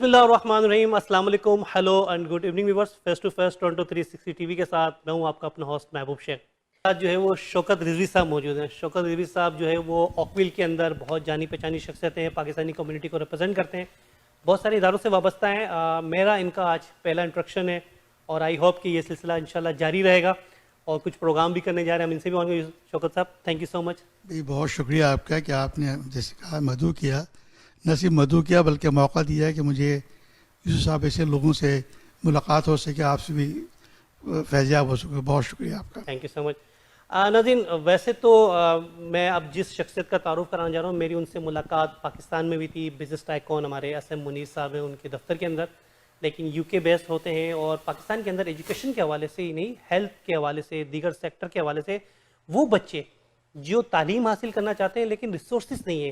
بسم اللہ الرحمن الرحیم. السلام علیکم, hello and good evening viewers. Face to face Toronto 360 T V کے ساتھ میں ہوں آپ کا اپنا ہوسٹ محبوب شیخ. آج جو ہے وہ شوکت رضوی صاحب موجود ہیں. شوکت رضوی صاحب جو ہے وہ اوکویل کے اندر بہت جانی پہچانی شخصیت ہیں, پاکستانی کمیونٹی کو ریپرزینٹ کرتے ہیں, بہت سارے اداروں سے وابستہ ہیں. میرا ان کا آج پہلا انٹروڈکشن ہے اور آئی ہوپ کہ یہ سلسلہ انشاءاللہ جاری رہے گا اور کچھ پروگرام بھی کرنے جا رہے ہیں. ہم ان سے بھی مانگیں. شوکت صاحب تھینک یو سو مچ. بہت شکریہ آپ کا کہ آپ نے جیسے کہا مدعو کیا, نہ صرف مدعو کیا بلکہ موقع دیا کہ مجھے یوسف صاحب ایسے لوگوں سے ملاقات ہو سکے, آپ سے بھی فیضیاب ہو سکے. بہت شکریہ آپ کا. تھینک یو سو مچ. ناظرین, ویسے تو میں اب جس شخصیت کا تعارف کرانا جا رہا ہوں, میری ان سے ملاقات پاکستان میں بھی تھی. بزنس ٹائکون ہمارے اسم منیر صاحب ہیں, ان کے دفتر کے اندر, لیکن یو کے بیسڈ ہوتے ہیں اور پاکستان کے اندر ایجوکیشن کے حوالے سے ہی نہیں, ہیلتھ کے حوالے سے, دیگر سیکٹر کے حوالے سے وہ بچے جو تعلیم حاصل کرنا چاہتے ہیں لیکن ریسورسز نہیں ہیں,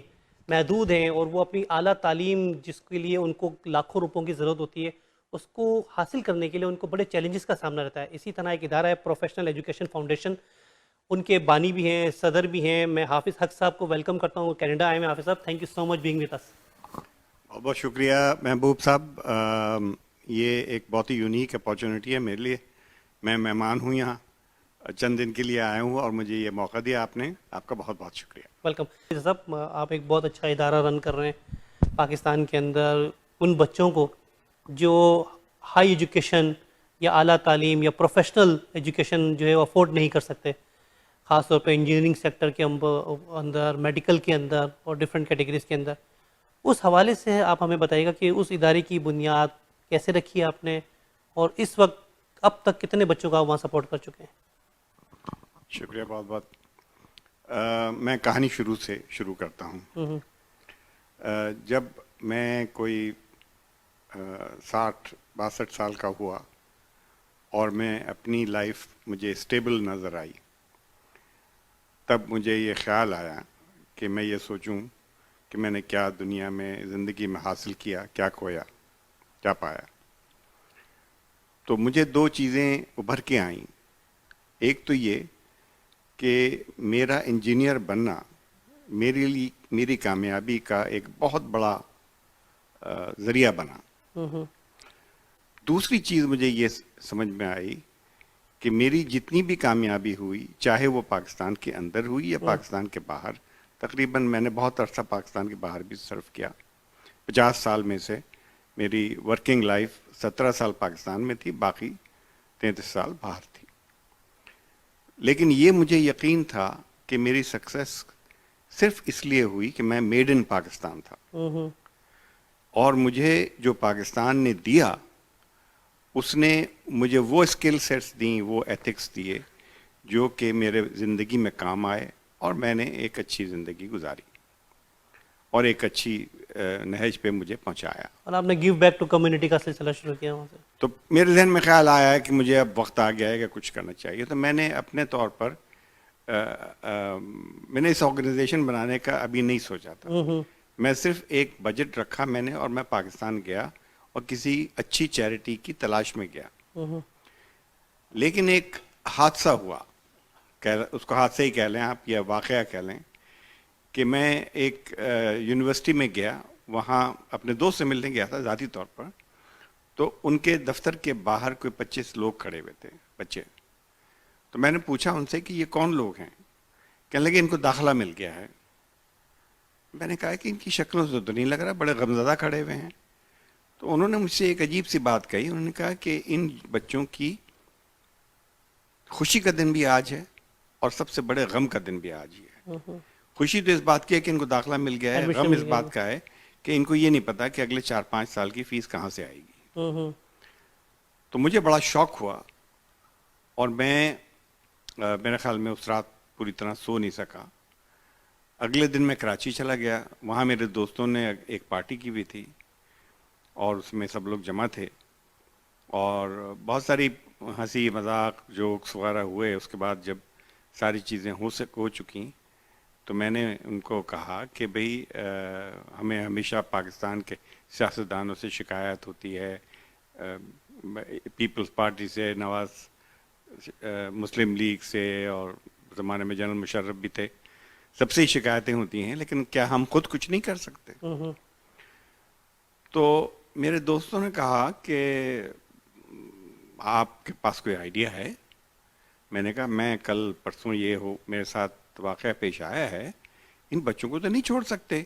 محدود ہیں, اور وہ اپنی اعلیٰ تعلیم جس کے لیے ان کو لاکھوں روپوں کی ضرورت ہوتی ہے, اس کو حاصل کرنے کے لیے ان کو بڑے چیلنجز کا سامنا رہتا ہے. اسی طرح ایک ادارہ ہے پروفیشنل ایجوکیشن فاؤنڈیشن, ان کے بانی بھی ہیں, صدر بھی ہیں. میں حافظ حق صاحب کو ویلکم کرتا ہوں, کینیڈا آئے ہیں حافظ صاحب. Thank you so much being with us. بہت بہت شکریہ محبوب صاحب. یہ ایک بہت ہی یونیک اپارچونیٹی ہے میرے لیے. میں مہمان ہوں, یہاں چند دن کے لیے آیا ہوں اور مجھے یہ موقع دیا آپ نے. آپ کا بہت بہت شکریہ. ویلکم صاحب. آپ ایک بہت اچھا ادارہ رن کر رہے ہیں پاکستان کے اندر ان بچوں کو جو ہائی ایجوکیشن یا اعلیٰ تعلیم یا پروفیشنل ایجوکیشن جو ہے وہ افورڈ نہیں کر سکتے, خاص طور پہ انجینئرنگ سیکٹر کے اندر, میڈیکل کے اندر اور ڈفرینٹ کیٹیگریز کے اندر. اس حوالے سے آپ ہمیں بتائیے گا کہ اس ادارے کی بنیاد کیسے رکھی ہے آپ نے, اور اس وقت اب تک کتنے بچوں کا وہاں سپورٹ کر چکے ہیں؟ شکریہ بہت بہت. میں کہانی سے شروع کرتا ہوں. جب میں کوئی 60-62 سال کا ہوا اور میں اپنی لائف مجھے اسٹیبل نظر آئی, تب مجھے یہ خیال آیا کہ میں یہ سوچوں کہ میں نے کیا دنیا میں زندگی میں حاصل کیا, کیا کھویا, کیا پایا. تو مجھے دو چیزیں ابھر کے آئیں. ایک تو یہ کہ میرا انجینئر بننا میرے لیے میری کامیابی کا ایک بہت بڑا ذریعہ بنا. دوسری چیز مجھے یہ سمجھ میں آئی کہ میری جتنی بھی کامیابی ہوئی, چاہے وہ پاکستان کے اندر ہوئی یا پاکستان کے باہر, تقریباً میں نے بہت عرصہ پاکستان کے باہر بھی سرو کیا. 50 سال میں سے میری ورکنگ لائف 17 سال پاکستان میں تھی, باقی 33 سال باہر تھی. لیکن یہ مجھے یقین تھا کہ میری سکسیس صرف اس لیے ہوئی کہ میں میڈ ان پاکستان تھا, اور مجھے جو پاکستان نے دیا اس نے مجھے وہ اسکل سیٹس دیں, وہ ایتھکس دیے جو کہ میرے زندگی میں کام آئے, اور میں نے ایک اچھی زندگی گزاری اور ایک اچھی نہج پہ مجھے پہنچایا. اور آپ نے گیو بیک ٹو کمیونٹی کا سلسلہ شروع کیا وہاں سے. تو میرے ذہن میں خیال آیا ہے کہ مجھے اب وقت آ گیا ہے کہ کچھ کرنا چاہیے. تو میں نے اپنے طور پر میں نے اس آرگنائزیشن بنانے کا ابھی نہیں سوچا تھا. میں صرف ایک بجٹ رکھا میں نے, اور میں پاکستان گیا اور کسی اچھی چیریٹی کی تلاش میں گیا. لیکن ایک حادثہ ہوا, اس کو حادثہ ہی کہہ لیں آپ یا واقعہ کہہ لیں, کہ میں ایک یونیورسٹی میں گیا, وہاں اپنے دوست سے ملنے گیا تھا ذاتی طور پر. تو ان کے دفتر کے باہر کوئی 25 لوگ کھڑے ہوئے تھے, بچے. تو میں نے پوچھا ان سے کہ یہ کون لوگ ہیں؟ کہنے لگے ان کو داخلہ مل گیا ہے. میں نے کہا کہ ان کی شکلوں سے تو نہیں لگ رہا, بڑے غمزدہ کھڑے ہوئے ہیں. تو انہوں نے مجھ سے ایک عجیب سی بات کہی. انہوں نے کہا کہ ان بچوں کی خوشی کا دن بھی آج ہے اور سب سے بڑے غم کا دن بھی آج ہی ہے. خوشی تو اس بات کی ہے کہ ان کو داخلہ مل گیا ہے, غم اس بات کا ہے کہ ان کو یہ نہیں پتا کہ اگلے 4-5 سال کی فیس کہاں سے آئے گی. تو مجھے بڑا شوق ہوا, اور میں میرے خیال میں اس رات پوری طرح سو نہیں سکا. اگلے دن میں کراچی چلا گیا, وہاں میرے دوستوں نے ایک پارٹی کی بھی تھی اور اس میں سب لوگ جمع تھے, اور بہت ساری ہنسی مذاق جوکس وغیرہ ہوئے. اس کے بعد جب ساری چیزیں ہو چکیں تو میں نے ان کو کہا کہ بھئی ہمیں ہمیشہ پاکستان کے سیاستدانوں سے شکایت ہوتی ہے, پیپلز پارٹی سے, نواز مسلم لیگ سے, اور زمانے میں جنرل مشرف بھی تھے, سب سے ہی شکایتیں ہوتی ہیں, لیکن کیا ہم خود کچھ نہیں کر سکتے؟ تو میرے دوستوں نے کہا کہ آپ کے پاس کوئی آئیڈیا ہے. میں نے کہا میں کل پرسوں یہ میرے ساتھ واقعہ پیش آیا ہے, ان بچوں کو تو نہیں چھوڑ سکتے,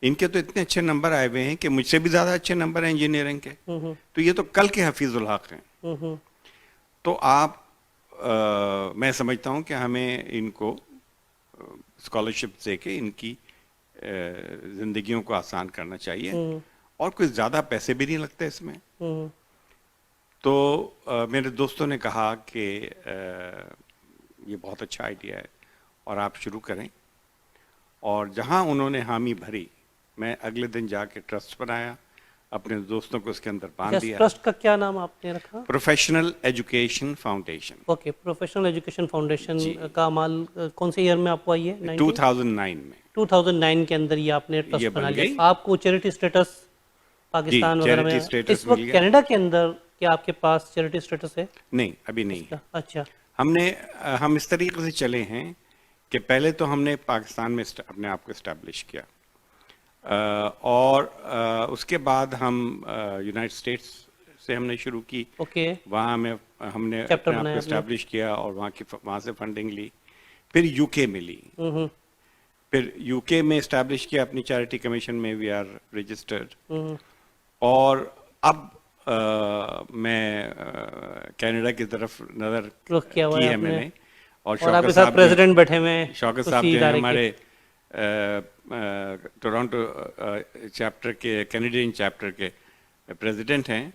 ان کے تو اتنے اچھے نمبر آئے ہوئے ہیں کہ مجھ سے بھی زیادہ اچھے نمبر ہیں انجینئرنگ کے, تو یہ تو کل کے حفیظ الحق ہیں. تو آپ میں سمجھتا ہوں کہ ہمیں ان کو اسکالرشپ دے کے ان کی زندگیوں کو آسان کرنا چاہیے, اور کوئی زیادہ پیسے بھی نہیں لگتے اس میں. تو میرے دوستوں نے کہا کہ یہ بہت اچھا آئیڈیا ہے اور آپ شروع کریں, اور جہاں انہوں نے حامی بھری, میں اگلے دن جا کے ٹرسٹ بنایا, اپنے دوستوں کو اس کے اندر باندھ دیا. ٹرسٹ کا کیا نام آپ نے رکھا؟ Professional education foundation. Okay, professional education foundation کا عمل کون سے ایئر میں آپ کو آئی ہے؟ 2009 میں. 2009 کے اندر یہ آپ نے ٹرسٹ بنا لیا. آپ کو چیریٹی اسٹیٹس پاکستان وغیرہ میں اس وقت کینیڈا کے اندر کیا آپ کے پاس چیریٹی اسٹیٹس ہے؟ نہیں, ابھی نہیں. اچھا, ہم اس طریقے سے چلے ہیں کہ پہلے تو ہم نے پاکستان میں اپنے آپ کو اسٹیبلش کیا, اور اس کے بعد ہم یونائٹڈ اسٹیٹس سے ہم نے شروع کی. وہاں ہم نے اپنے آپ کو اسٹیبلش کیا اور وہاں سے فنڈنگ لی. پھر یو کے میں لی, پھر یو کے میں اسٹیبلش کیا اپنی چیریٹی کمیشن میں, وی آر رجسٹرڈ. اور اب میں کینیڈا کی طرف نظر کی ہے میں نے, اور شوکت صاحب پریزیڈنٹ بیٹھے ہوئے, شوکت صاحب جو ہیں ہمارے ٹورانٹو چیپٹر کے, کینیڈین چیپٹر کے پریزیڈنٹ ہیں.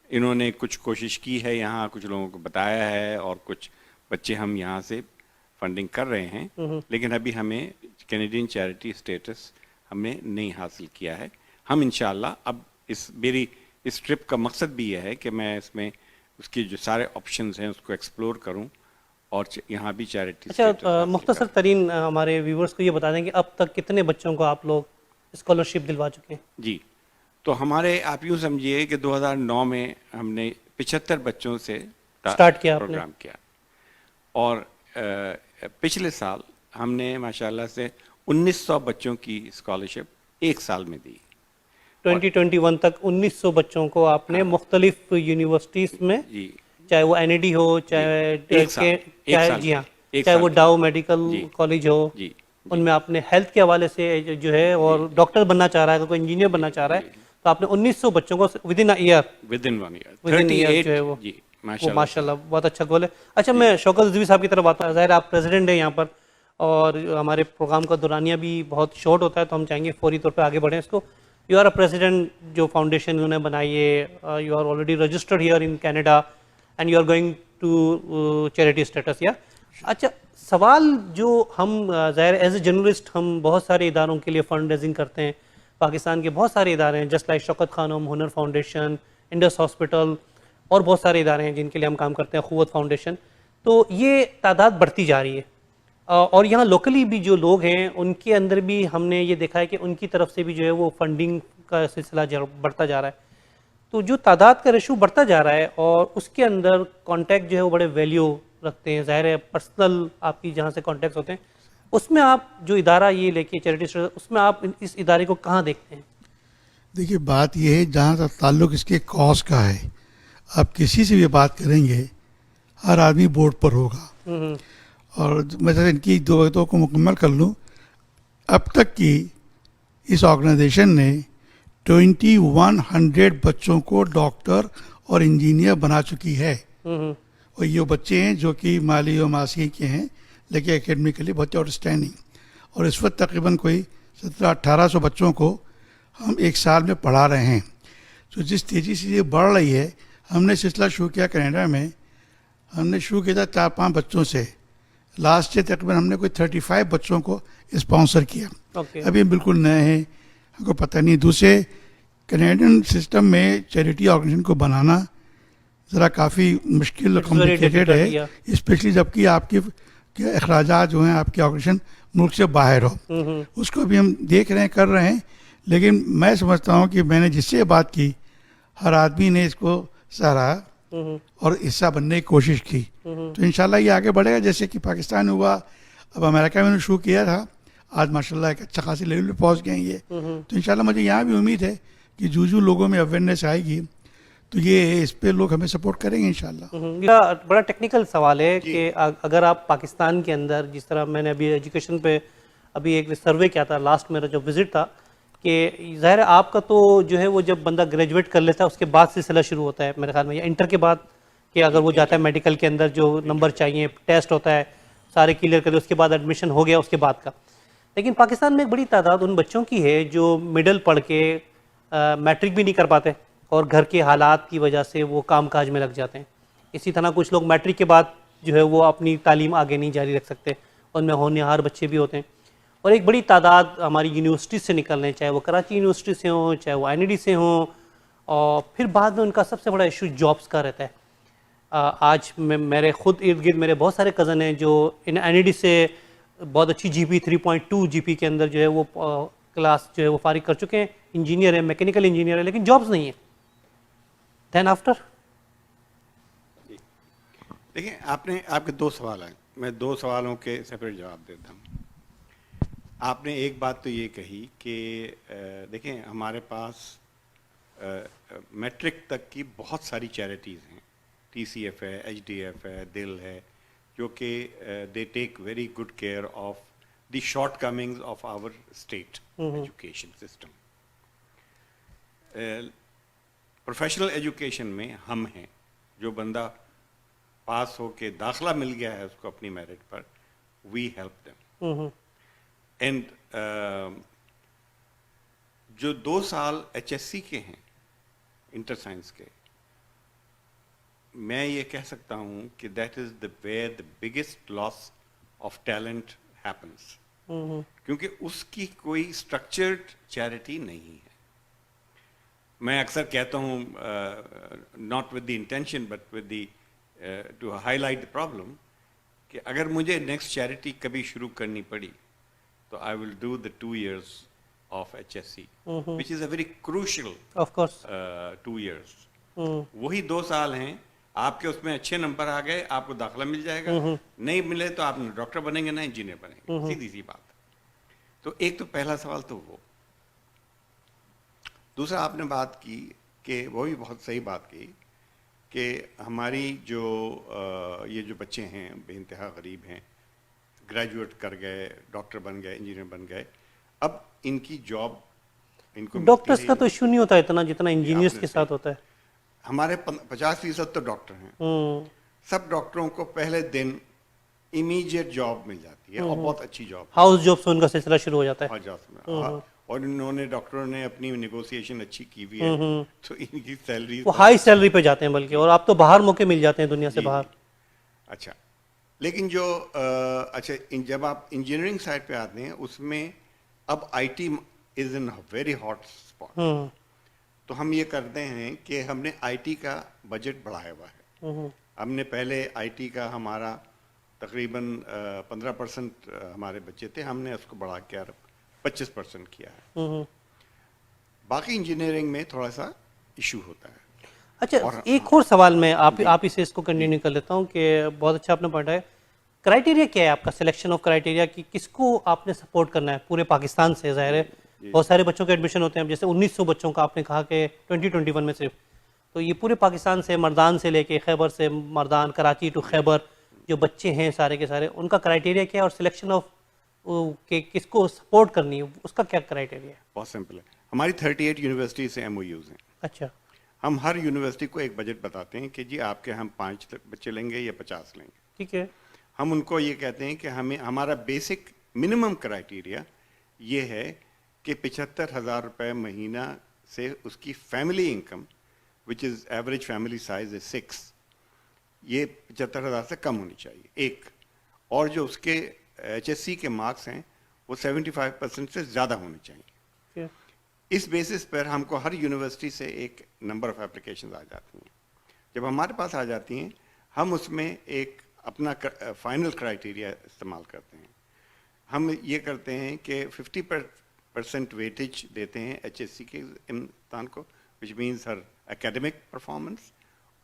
انہوں نے کچھ کوشش کی ہے یہاں, کچھ لوگوں کو بتایا ہے, اور کچھ بچے ہم یہاں سے فنڈنگ کر رہے ہیں, لیکن ابھی ہمیں کینیڈین چیریٹی اسٹیٹس ہم نے نہیں حاصل کیا ہے. ہم انشاءاللہ اب میری اس ٹرپ کا مقصد بھی یہ ہے کہ میں اس میں اس کی جو سارے آپشنز ہیں اس کو ایکسپلور کروں, اور یہاں بھی چیریٹی. اچھا, مختصر ترین ہمارے ویورز کو یہ بتا دیں کہ اب تک کتنے بچوں کو آپ لوگ اسکالرشپ دلوا چکے ہیں؟ جی, تو ہمارے آپ یوں سمجھیے کہ 2009 میں ہم نے 75 بچوں سے اسٹارٹ کیا پروگرام کیا, اور پچھلے سال ہم نے ماشاءاللہ سے 1900 بچوں کی اسکالرشپ ایک سال میں دی. 2021 تک 1900 بچوں کو آپ نے مختلف یونیورسٹیز میں, چاہے وہ NAD ہو, چاہے وہ ڈاؤ میڈیکل کالج ہو, ان میں آپ نے ہیلتھ کے حوالے سے جو ہے, اور ڈاکٹر بننا چاہ رہا ہے, کوئی انجینئر بننا چاہ رہا ہے, تو آپ نے 1900 بچوں کو ود ان ایئر جو ہے وہ ماشاءاللہ بہت اچھا گول ہے. اچھا, میں شوکت رضوی صاحب کی طرف آتا ہوں. ظاہر آپ پریزیڈنٹ ہیں یہاں پر, اور ہمارے پروگرام کا دورانیہ بھی بہت شارٹ ہوتا ہے, تو ہم چاہیں گے فوری طور پہ آگے بڑھیں اس کو. یو آر اے پریزیڈنٹ, جو فاؤنڈیشن انہوں نے بنائی ہے, you are already registered here in Canada, and you are going to charity status, یا اچھا سوال جو ہم ظاہر ایز اے جرنلسٹ ہم بہت سارے اداروں کے لیے فنڈ ریزنگ کرتے ہیں. پاکستان کے بہت سارے ادارے ہیں, جسٹ لائک شوکت خانم, ہنر فاؤنڈیشن, انڈس ہاسپٹل, اور بہت سارے ادارے ہیں جن کے لیے ہم کام کرتے ہیں, قوت فاؤنڈیشن. تو یہ تعداد بڑھتی جا رہی ہے, اور یہاں لوکلی بھی جو لوگ ہیں ان کے اندر بھی ہم نے یہ دیکھا ہے کہ ان کی طرف سے بھی جو ہے وہ فنڈنگ کا سلسلہ بڑھتا جا رہا ہے. تو جو تعداد کا ریشو بڑھتا جا رہا ہے, اور اس کے اندر کانٹیکٹ جو ہے وہ بڑے ویلیو رکھتے ہیں, ظاہر ہے پرسنل آپ کی جہاں سے کانٹیکٹس ہوتے ہیں, اس میں آپ جو ادارہ یہ لے کے چیریٹی اس میں آپ اس ادارے کو کہاں دیکھتے ہیں؟ دیکھیے بات یہ ہے, جہاں تک تعلق اس کے کاز کا ہے, آپ کسی سے بھی بات کریں گے ہر آدمی بورڈ پر ہوگا. اور میں ان کی دو باتوں کو مکمل کر لوں, اب تک کی اس آرگنائزیشن نے 2100 بچوں کو ڈاکٹر اور انجینئر بنا چکی ہے. اور یہ بچے ہیں جو کہ مالی و معاشی کے ہیں, لیکن اکیڈمیکلی بہت آؤٹ اسٹینڈنگ. اور اس وقت تقریباً کوئی 1700-1800 بچوں کو ہم ایک سال میں پڑھا رہے ہیں. تو جس تیزی سے یہ بڑھ رہی ہے, ہم نے سلسلہ شروع کیا کینیڈا میں, ہم نے شروع کیا تھا 4-5 بچوں سے. لاسٹ ایئر تقریباً ہم نے کوئی 35 بچوں کو اسپانسر کیا. ابھی ہم بالکل نئے ہیں, ہم کو پتہ نہیں. دوسرے کینیڈین سسٹم میں چیریٹی آرگنائزیشن کو بنانا ذرا کافی مشکل اور کمپلیکیٹڈ ہے, اسپیشلی جب کہ آپ کے اخراجات جو ہیں آپ کے آرگنائزیشن ملک سے باہر ہو. اس کو بھی ہم دیکھ رہے ہیں, کر رہے ہیں, لیکن میں سمجھتا ہوں کہ میں نے جس سے بات کی ہر آدمی نے اس کو سراہا اور حصہ بننے کی کوشش کی. تو انشاءاللہ یہ آگے بڑھے گا, جیسے کہ پاکستان ہوا, اب امریکہ میں نے شروع کیا تھا, آج ماشاءاللہ ایک اچھا خاصی لیول پہ پہنچ گئے ہیں یہ. تو انشاءاللہ مجھے یہاں بھی امید ہے کہ جو لوگوں میں اویئرنیس آئے گی تو یہ اس پہ لوگ ہمیں سپورٹ کریں گے انشاءاللہ. یہ بڑا ٹیکنیکل سوال ہے کہ اگر آپ پاکستان کے اندر جس طرح میں نے ابھی ایجوکیشن پہ ابھی ایک سروے کیا تھا لاسٹ میرا جو وزٹ تھا کہ ظاہر ہے آپ کا تو جو ہے وہ جب بندہ گریجویٹ کر لیتا ہے اس کے بعد سلسلہ شروع ہوتا ہے میرے خیال میں یا انٹر کے بعد کہ اگر وہ جاتا ہے میڈیکل کے اندر جو نمبر چاہیے ٹیسٹ ہوتا ہے سارے کلیئر کرے اس کے بعد ایڈمیشن ہو گیا اس کے بعد کا. لیکن پاکستان میں ایک بڑی تعداد ان بچوں کی ہے جو مڈل پڑھ کے میٹرک بھی نہیں کر پاتے اور گھر کے حالات کی وجہ سے وہ کام کاج میں لگ جاتے ہیں. اسی طرح کچھ لوگ میٹرک کے بعد جو ہے وہ اپنی تعلیم آگے نہیں جاری رکھ سکتے, ان میں ہونہار بچے بھی ہوتے ہیں. اور ایک بڑی تعداد ہماری یونیورسٹی سے نکلنے, چاہے وہ کراچی یونیورسٹی سے ہوں چاہے وہ این ای ڈی سے ہوں, اور پھر بعد میں ان کا سب سے بڑا ایشو جابس کا رہتا ہے. آج میرے خود ارد گرد میرے بہت سارے کزن ہیں جو این ای ڈی سے بہت اچھی جی پی 3.2 جی پی کے اندر جو ہے وہ کلاس جو ہے وہ فارغ کر چکے ہیں, انجینئر ہیں, میکینیکل انجینئر ہیں, لیکن جابس نہیں ہیں. دین آفٹر دیکھیں آپ کے دو سوال ہیں, میں دو سوالوں کے سیپریٹ جواب دیتا ہوں. آپ نے ایک بات تو یہ کہی کہ دیکھیں ہمارے پاس میٹرک تک کی بہت ساری چیریٹیز ہیں, ٹی سی ایف ہے, ایچ ڈی ایف ہے, دل ہے, جو کہ they take very good care of the shortcomings of our state education system. Professional education میں ہم ہیں, جو بندہ پاس ہو کے داخلہ مل گیا ہے اس کو اپنی میرٹ پر, وی ہیلپ دیم. اینڈ جو 2 سال ایچ ایس سی کے ہیں انٹر سائنس کے, میں یہ کہہ سکتا ہوں کہ that is the where the biggest loss of talent happens, کیونکہ اس کی کوئی اسٹرکچرڈ چیریٹی نہیں ہے. میں اکثر کہتا ہوں, not with the intention but with the to highlight the problem, کہ اگر مجھے نیکسٹ چیریٹی کبھی شروع کرنی پڑی تو I will do the 2 years of H S C, which is a very crucial of course 2 years. وہی 2 سال ہیں, آپ کے اس میں اچھے نمبر آ گئے آپ کو داخلہ مل جائے گا, نہیں ملے تو آپ ڈاکٹر بنیں گے نہ انجینئر بنیں گے, سیدھی سی بات. تو ایک تو پہلا سوال تو وہ. دوسرا آپ نے بات کی کہ وہ بھی بہت صحیح بات کی کہ ہماری جو یہ جو بچے ہیں بے انتہا غریب ہیں, گریجویٹ کر گئے, ڈاکٹر بن گئے, انجینئر بن گئے, اب ان کی جاب ان کو ڈاکٹرز کا تو ایشو نہیں ہوتا اتنا جتنا انجینئرز کے ساتھ ہوتا ہے. ہمارے 50% تو ڈاکٹر ہیں. سب ڈاکٹروں کو پہلے دن امیجیٹ جاب مل جاتی ہے, اور بہت اچھی جاب, ہاؤس جاب سے ان کا سلسلہ شروع ہو جاتا ہے. اور انہوں نے ڈاکٹروں نے اپنی نیگوسیشن اچھی کی ہوئی ہے, تو ان کی سیلری وہ ہائی سیلری پہ جاتے ہیں بلکہ, اور آپ تو باہر موقع مل جاتے ہیں دنیا سے باہر. اچھا, لیکن جو اچھا جب آپ انجینئرنگ سائڈ پہ آتے ہیں اس میں اب I T is in very hot spot. تو ہم یہ کرتے ہیں کہ ہم نے آئی ٹی کا بجٹ بڑھایا ہوا ہے. ہم نے پہلے آئی ٹی کا ہمارا تقریباً 15% ہمارے بچے تھے, ہم نے اس کو بڑھا کے 25% کیا ہے. باقی انجینئرنگ میں تھوڑا سا ایشو ہوتا ہے. اچھا, ایک اور سوال میں آپ اسے اس کو کنٹینیو کر لیتا ہوں کہ بہت اچھا آپ نے پڑھا ہے. کرائٹیریا کیا ہے آپ کا, سلیکشن آف کرائٹیریا کی کس کو آپ نے سپورٹ کرنا ہے پورے پاکستان سے؟ ظاہر ہے بہت سارے بچوں کے ایڈمیشن ہوتے ہیں, جیسے 1900 بچوں کا آپ نے کہا کہ 2021 میں صرف, تو یہ پورے پاکستان سے مردان سے لے کے خیبر سے مردان, کراچی ٹو خیبر جو بچے ہیں سارے کے سارے, ان کا کرائٹیریا کیا ہے, اور سلیکشن آف کہ کس کو سپورٹ کرنی ہے اس کا کیا کرائٹیریا ہے؟ بہت سمپل ہے. ہماری 38 یونیورسٹی سے ایم او یوز ہیں. اچھا, ہم ہر یونیورسٹی کو ایک بجٹ بتاتے ہیں کہ جی آپ کے ہم 5 بچے لیں گے یا 50 لیں گے. ٹھیک ہے. ہم ان کو یہ کہتے ہیں کہ ہمیں ہمارا بیسک منیمم کرائٹیریا یہ ہے کہ 75,000 روپے مہینہ سے اس کی family income which is average family size is 6, یہ 75,000 سے کم ہونی چاہیے ایک, اور جو اس کے ایچ ایس سی کے مارکس ہیں وہ 75% سے زیادہ ہونے چاہیے. اس بیسس پر ہم کو ہر یونیورسٹی سے ایک نمبر آف اپلیکیشنز آ جاتی ہیں. جب ہمارے پاس آ جاتی ہیں ہم اس میں ایک اپنا فائنل کرائٹیریا استعمال کرتے ہیں. ہم یہ کرتے ہیں کہ 50% ویٹیج دیتے ہیں ایچ ایس سی کے امتحان کو, which means Hare academic performance,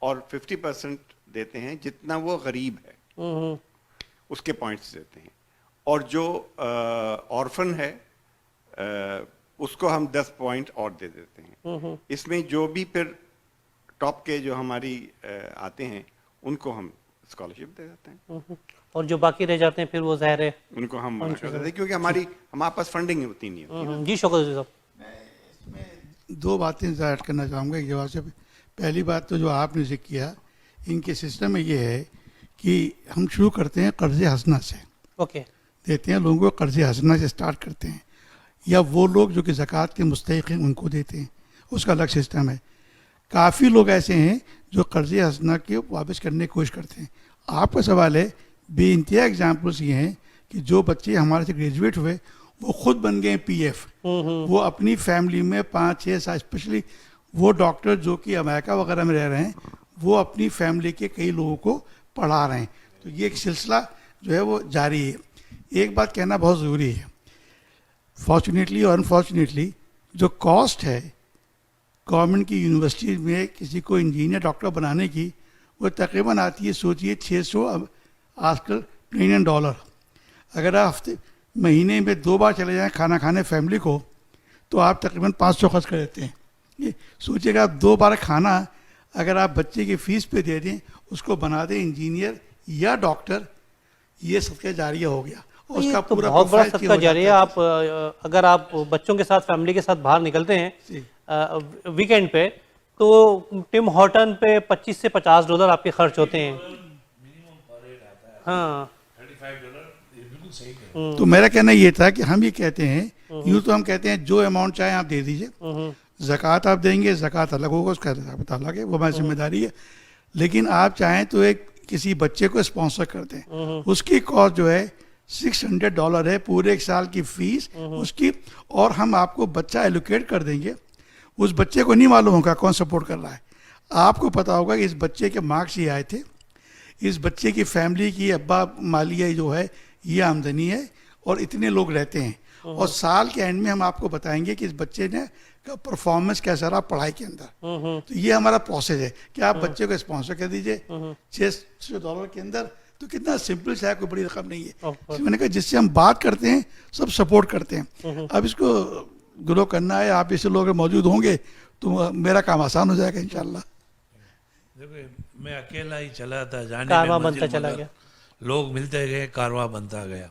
اور 50% دیتے ہیں جتنا وہ غریب ہے اس کے پوائنٹس دیتے ہیں. اور جو آرفن ہے اس کو ہم 10 پوائنٹ اور دے دیتے ہیں. اس میں جو بھی پھر ٹاپ کے جو ہماری آتے ہیں ان کو ہم اسکالرشپ دے دیتے ہیں, اور جو باقی رہ جاتے ہیں پھر وہ ظاہر ہے ان کو ہم منع کر دیتے ہیں, کیونکہ ہمارے پاس فنڈنگ اتنی نہیں ہوتی. جی شوکت صاحب. دو باتیں ایڈ کرنا چاہوں گا ایک جواب سے. پہلی بات تو جو آپ نے ذکر کیا, ان کے سسٹم میں یہ ہے کہ ہم شروع کرتے ہیں قرض حسنہ سے, اوکے, دیتے ہیں لوگوں کو قرض حسنہ سے اسٹارٹ کرتے ہیں, یا وہ لوگ جو کہ زکوٰۃ کے مستحق ہیں ان کو دیتے ہیں, اس کا الگ سسٹم ہے. کافی لوگ ایسے ہیں جو قرض حسنہ کے واپس کرنے کی کوشش کرتے ہیں. آپ کا سوال ہے, بے انتہا ایگزامپلس یہ ہیں کہ جو بچے ہمارے سے گریجویٹ ہوئے وہ خود بن گئے پی ایف, وہ اپنی فیملی میں 5-6 سال, اسپیشلی وہ ڈاکٹر جو کہ امریکہ وغیرہ میں رہ رہے ہیں, وہ اپنی فیملی کے کئی لوگوں کو پڑھا رہے ہیں. تو یہ ایک سلسلہ جو ہے وہ جاری ہے. ایک بات کہنا بہت ضروری ہے, فارچونیٹلی اور انفارچونیٹلی جو کاسٹ ہے گورنمنٹ کی یونیورسٹی میں کسی کو انجینئر ڈاکٹر بنانے کی, وہ تقریباً آتی ہے, سوچیے 600 آج کل $1 اگر آپ مہینے میں 2 بار چلے جائیں کھانا کھانے فیملی کو, تو آپ تقریباً 500 خرچ کر دیتے ہیں. یہ سوچیے گا, آپ 2 بار کھانا اگر آپ بچے کی فیس پہ دے دیں, اس کو بنا دیں انجینئر یا ڈاکٹر, یہ صدقہ جاریہ ہو گیا. اور اس کا تو پورا بہت بڑا پروفائل صدقہ جاریہ. آپ اگر آپ بچوں کے ساتھ فیملی کے ساتھ باہر نکلتے ہیں ویکینڈ پہ, تو ٹم ہارٹن پہ $25 سے $50 آپ کے خرچ ہوتے ہیں. ہاں, تو میرا کہنا یہ تھا کہ ہم یہ کہتے ہیں, یوں تو ہم کہتے ہیں جو اماؤنٹ چاہیں آپ دے دیجئے, زکوٰۃ آپ دیں گے, زکوٰۃ الگ ہوگا, اس کا حساب الگ ہے, وہ ہماری ذمہ داری ہے. لیکن آپ چاہیں تو ایک کسی بچے کو اسپانسر کر دیں, اس کی کاسٹ جو ہے $600 ہے, پورے 1 سال کی فیس اس کی, اور ہم آپ کو بچہ ایلوکیٹ کر دیں گے. اس بچے کو نہیں معلوم ہوگا کون سپورٹ کر رہا ہے, آپ کو پتا ہوگا کہ اس بچے کے مارکس یہ آئے تھے, اس بچے کی فیملی کی ابا مالیہ جو ہے یہ آمدنی ہے, اور اتنے لوگ رہتے ہیں, اور سال کے اینڈ میں ہم آپ کو بتائیں گے کہ اس بچے نے کا پرفارمنس کیسا رہا پڑھائی کے اندر. تو یہ ہمارا پروسیس ہے کہ آپ بچے کو اسپانسر کر دیجئے $600 کے اندر, تو کتنا سمپل ہے, کوئی بڑی رقم نہیں ہے. میں نے کہا جس سے ہم بات کرتے ہیں سب سپورٹ کرتے ہیں. اب اس کو گرو کرنا ہے, آپ ایسے لوگ موجود ہوں گے تو میرا کام آسان ہو جائے گا انشاءاللہ. دیکھیں میں اکیلا ہی چلا تھا, جانے کارواں میں بنتا چلا گیا, لوگ ملتے گئے, کارواں بنتا گیا.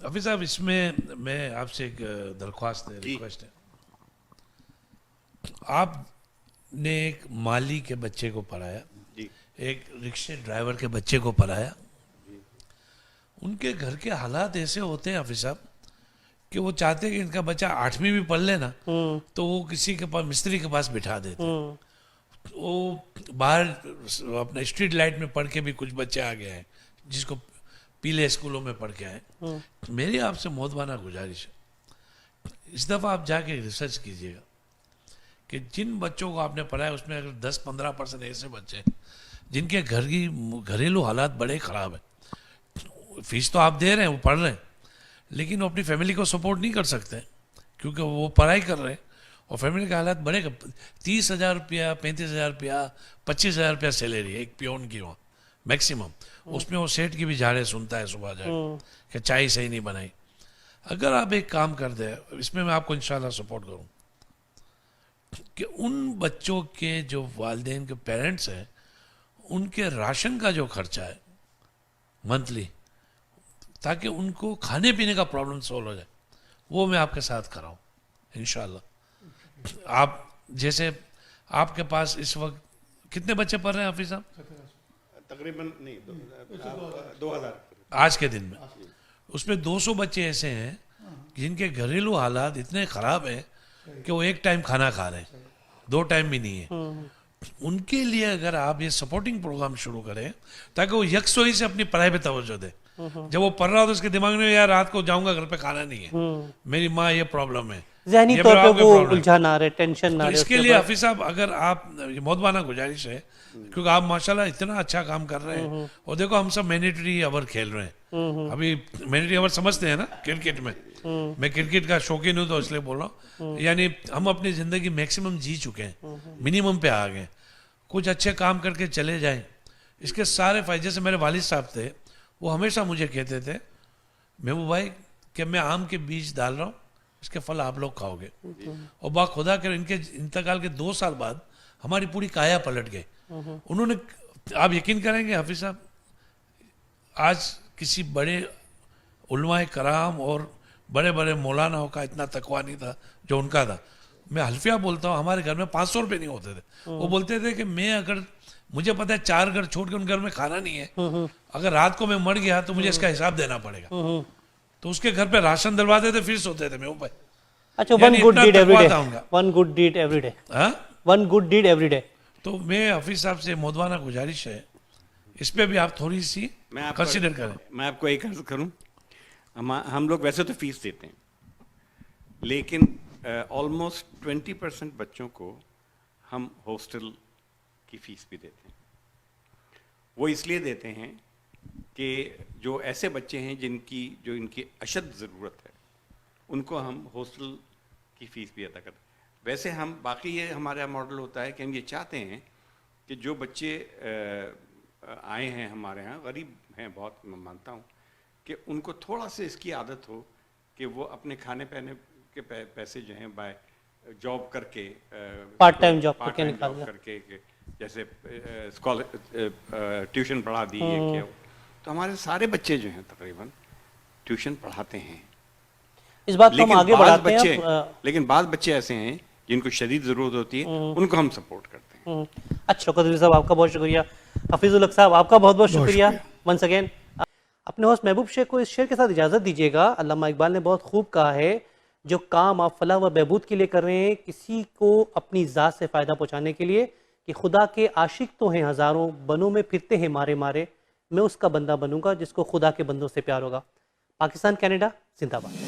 حافظ صاحب, اس میں میں آپ سے ایک درخواست ہے, ریکویسٹ ہے. آپ نے ایک مالی کے بچے کو پڑھایا, ایک رکشے ڈرائیور کے بچے کو پڑھایا, ان کے گھر کے حالات ایسے ہوتے ہیں حافظ صاحب کہ وہ چاہتے کہ ان کا بچہ 8ویں بھی پڑھ لے نا, تو وہ کسی کے پاس مستری کے پاس بٹھا دیتے. وہ باہر اپنا اسٹریٹ لائٹ میں پڑھ کے بھی کچھ بچے آ گئے ہیں جس کو پیلے اسکولوں میں پڑھ کے آئے. میری آپ سے مودبانہ گزارش ہے, اس دفعہ آپ جا کے ریسرچ کیجئے گا کہ جن بچوں کو آپ نے پڑھایا اس میں اگر 10-15% ایسے بچے ہیں جن کے گھریلو حالات بڑے خراب ہیں. فیس تو آپ دے رہے ہیں, وہ پڑھ رہے ہیں, لیکن وہ اپنی فیملی کو سپورٹ نہیں کر سکتے کیونکہ وہ پڑھائی کر رہے ہیں, اور فیملی کے حالات بڑے, 30,000 روپیہ, 35,000 روپیہ, 25,000 روپیہ سیلری ہے ایک پیون کی وہاں میکسیمم. اس میں وہ سیٹ کی بھی جھاڑے سنتا ہے صبح جا کہ چائے صحیح نہیں بنائی. اگر آپ ایک کام کر دیں, اس میں آپ کو انشاءاللہ سپورٹ کروں, کہ ان بچوں کے جو والدین کے پیرنٹس ہیں ان کے راشن کا جو خرچہ ہے منتھلی, تاکہ ان کو کھانے پینے کا پرابلم سولو ہو جائے, وہ میں آپ کے ساتھ کراؤں انشاءاللہ. آپ جیسے آپ کے پاس اس وقت کتنے بچے پڑھ رہے ہیں حافظ صاحب؟ تقریباً نہیں 2000 آج کے دن میں. اس میں 200 بچے ایسے ہیں جن کے گھریلو حالات اتنے خراب ہیں کہ وہ ایک ٹائم کھانا کھا رہے ہیں, 2 ٹائم بھی نہیں ہے. ان کے لیے اگر آپ یہ سپورٹنگ پروگرام شروع کریں تاکہ وہ یکسوئی سے اپنی پڑھائی پہ توجہ دے. جب وہ پڑھ رہا ہو تو اس کے دماغ میں یار رات کو جاؤں گا گھر پہ کھانا نہیں ہے, میری ماں یہ پرابلم ہے, ذہنی طور پہ وہ الجھان آ رہے, ٹینشن نہ تو رہے. اس کے لیے حافظ صاحب اگر آپ, یہ مودبانہ گزارش ہے کیونکہ آپ ماشاءاللہ اتنا اچھا کام کر رہے ہیں, اور دیکھو ہم سب مینیٹری اوور کھیل رہے ہیں. ابھی مینیٹری اوور سمجھتے ہیں نا کرکٹ میں, میں کرکٹ کا شوقین ہوں تو اس لیے بول رہا ہوں, یعنی ہم اپنی زندگی میکسیمم جی چکے ہیں, منیمم پہ آ گئے. کچھ اچھے کام کر کے چلے جائیں, اس کے سارے فائدے. جیسے میرے والد صاحب تھے, وہ ہمیشہ مجھے کہتے تھے محبوب بھائی کہ میں آم کے بیج ڈال رہا ہوں, اس کے پھل آپ لوگ کھاؤ گے. اور با خدا کہ ان کے انتقال کے 2 سال بعد ہماری پوری کایا پلٹ گئے. انہوں نے, آپ یقین کریں گے حافظ صاحب, آج کسی بڑے علماء کرام اور بڑے بڑے مولاناؤں کا اتنا تقویٰ نہیں تھا جو ان کا تھا. میں حلفیہ بولتا ہوں, ہمارے گھر میں 500 روپے نہیں ہوتے تھے. وہ بولتے تھے کہ میں اگر, مجھے پتا ہے 4 گھر چھوڑ کے ان گھر میں کھانا نہیں ہے, اگر رات کو میں مر گیا تو مجھے اس کا حساب دینا پڑے گا. تو اس کے گھر پہ راشن دلواتے تھے, پھر سوتے تھے میں اوپر. اچھا, one good deed every day, one good deed every day, one good deed every day. تو میں حفیظ صاحب سے مودوانہ گزارش ہے, اس پہ بھی آپ تھوڑی سی کنسیڈر کریں. میں آپ کو ایک عرض کروں, ہم لوگ ویسے تو فیس دیتے ہیں, لیکن آلموسٹ 20% بچوں کو ہم ہاسٹل کی فیس بھی دیتے ہیں. وہ اس لیے دیتے ہیں کہ جو ایسے بچے ہیں جو ان کی اشد ضرورت ہے, ان کو ہم ہاسٹل کی فیس بھی ادا کرتے ہیں. ویسے ہم باقی یہ ہمارا ماڈل ہوتا ہے کہ ہم یہ چاہتے ہیں کہ جو بچے آئے ہیں ہمارے ہاں, غریب ہیں بہت, میں مانتا ہوں, کہ ان کو تھوڑا سے اس کی عادت ہو کہ وہ اپنے کھانے پینے کے پیسے جو ہیں بائی جاب کر کے, پارٹ ٹائم جاب کر کے, جیسے ٹیوشن پڑھا دی ہے کیا. تو ہمارے سارے بچے جو ہیں تقریباً ٹیوشن پڑھاتے ہیں. اس بات کو ہم آگے بڑھاتے ہیں. لیکن بعض بچے ایسے ہیں جن کو شدید ضرورت ہوتی ہے, ان کو ہم سپورٹ کرتے ہیں. اچھا, شوکت علی صاحب آپ کا بہت شکریہ. حفیظ الحق صاحب آپ کا بہت بہت شکریہ ونس اگین. اپنے ہوسٹ محبوب شیخ کو اس شعر کے ساتھ اجازت دیجیے گا. علامہ اقبال نے بہت خوب کہا ہے, جو کام آپ فلاح و بہبود کے لیے کر رہے ہیں, کسی کو اپنی ذات سے فائدہ پہنچانے کے لیے, کہ خدا کے عاشق تو ہیں ہزاروں, بنوں میں پھرتے ہیں مارے مارے, میں اس کا بندہ بنوں گا جس کو خدا کے بندوں سے پیار ہوگا. پاکستان کینیڈا زندہ باد.